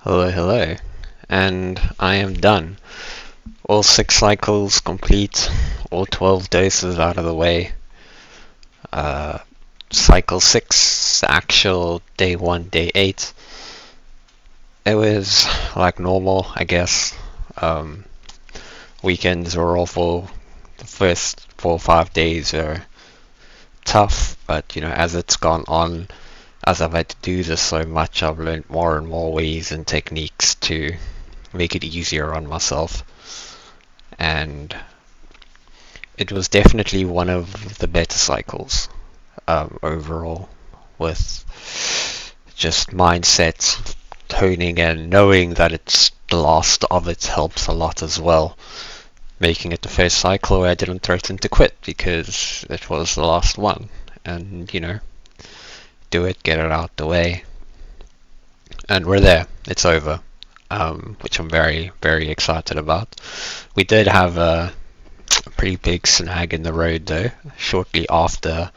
Hello, hello. And I am done. All 6 cycles complete, all 12 doses out of the way. Uh, cycle 6, actual day 1, day 8. It was like normal, I guess. Um, Weekends were awful. The first 4 or 5 days are tough, but as it's gone on, as I've had to do this so much, I've learned more and more ways and techniques to make it easier on myself. And it was definitely one of the better cycles overall, with just mindset toning and knowing that it's the last of it helps a lot as well. Making it the first cycle where I didn't threaten to quit because it was the last one, and do it, get it out the way, and we're there. It's over, which I'm very, very excited about. We did have a pretty big snag in the road though. Shortly after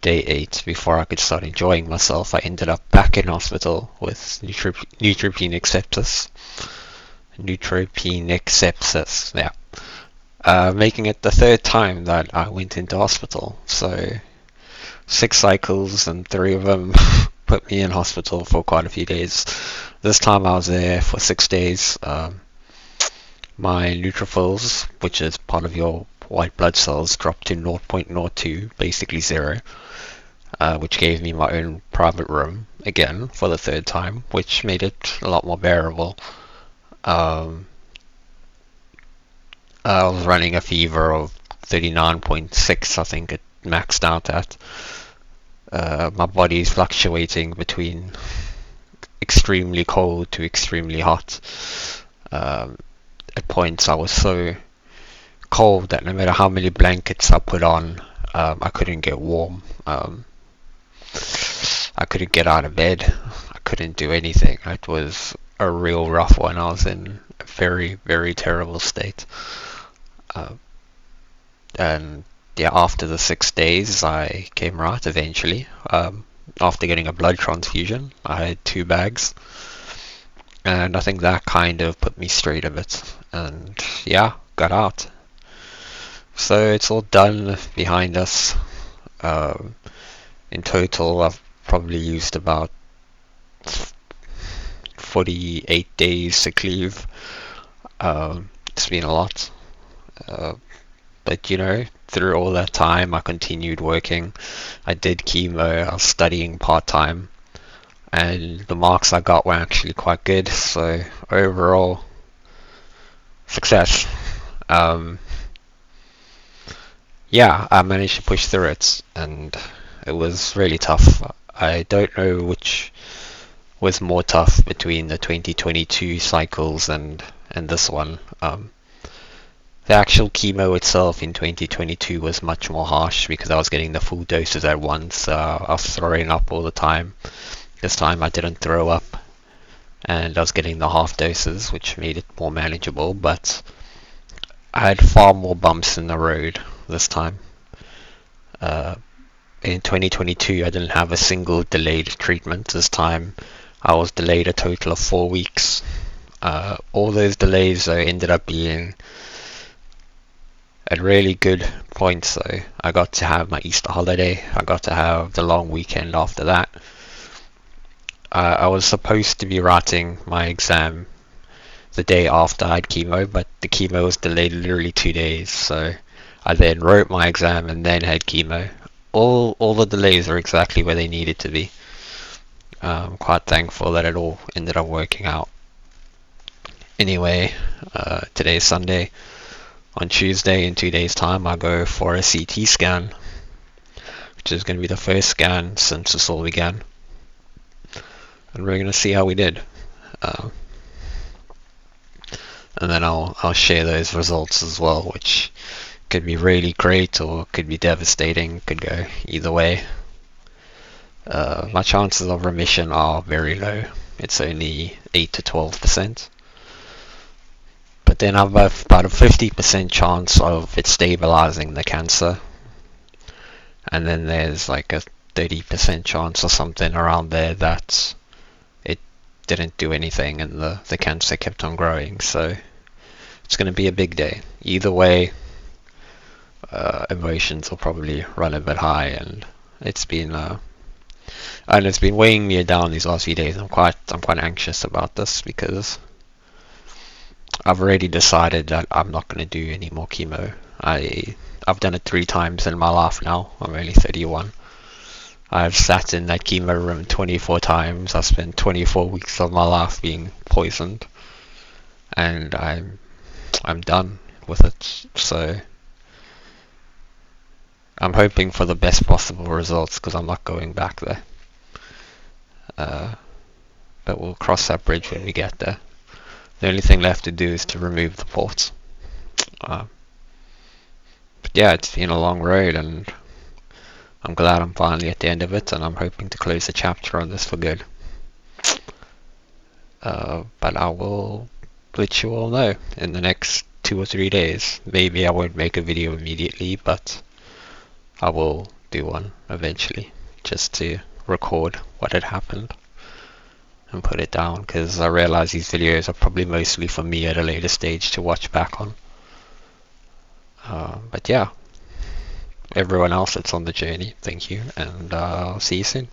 day 8, before I could start enjoying myself, I ended up back in hospital with neutropenic sepsis. Neutropenic sepsis, yeah. Making it the third time that I went into hospital. So 6 cycles and 3 of them put me in hospital for quite a few days. This time I was there for 6 days. My neutrophils, which is part of your white blood cells, dropped to 0.02, basically zero, which gave me my own private room again for the third time, which made it a lot more bearable. I was running a fever of 39.6, I think it maxed out at. My body is fluctuating between extremely cold to extremely hot. At points I was so cold that no matter how many blankets I put on, I couldn't get warm. I couldn't get out of bed. I couldn't do anything. It was a real rough one. I was in a very, very terrible state. And yeah, after the 6 days, I came right eventually. After getting a blood transfusion, I had 2 bags. And I think that kind of put me straight a bit. And yeah, got out. So it's all done behind us. In total, I've probably used about 48 days sick leave. It's been a lot. But through all that time, I continued working. I did chemo. I was studying part-time. And the marks I got were actually quite good. So overall, success. Yeah, I managed to push through it, and it was really tough. I don't know which was more tough between the 2022 cycles and this one. The actual chemo itself in 2022 was much more harsh because I was getting the full doses at once. I was throwing up all the time. This time I didn't throw up, and I was getting the half doses, which made it more manageable, but I had far more bumps in the road this time. In 2022, I didn't have a single delayed treatment. This time, I was delayed a total of 4 weeks. All those delays ended up being at really good points. So I got to have my Easter holiday. I got to have the long weekend after that. I was supposed to be writing my exam the day after I had chemo, but the chemo was delayed literally 2 days. So I then wrote my exam and then had chemo. All the delays are exactly where they needed to be. I'm quite thankful that it all ended up working out. Anyway, today's Sunday. On Tuesday, in 2 days' time, I go for a CT scan, which is going to be the first scan since this all began. And we're going to see how we did. And then I'll share those results as well, which could be really great or could be devastating, could go either way. My chances of remission are very low. It's only 8 to 12%. But then I've about a 50% chance of it stabilizing the cancer. And then there's like a 30% chance or something around there that it didn't do anything and the cancer kept on growing. So it's going to be a big day. Either way, emotions will probably run a bit high, and it's been weighing me down these last few days. I'm quite anxious about this because I've already decided that I'm not going to do any more chemo. I've done it 3 times in my life now. I'm only 31. I've sat in that chemo room 24 times. I've spent 24 weeks of my life being poisoned, and I'm done with it. So I'm hoping for the best possible results because I'm not going back there. But we'll cross that bridge when we get there. The only thing left to do is to remove the ports. But yeah, it's been a long road, and I'm glad I'm finally at the end of it, and I'm hoping to close the chapter on this for good. But I will let you all know in the next 2 or 3 days. Maybe I won't make a video immediately, but I will do one eventually, just to record what had happened and put it down, because I realize these videos are probably mostly for me at a later stage to watch back on. But yeah, everyone else that's on the journey, thank you, and I'll see you soon.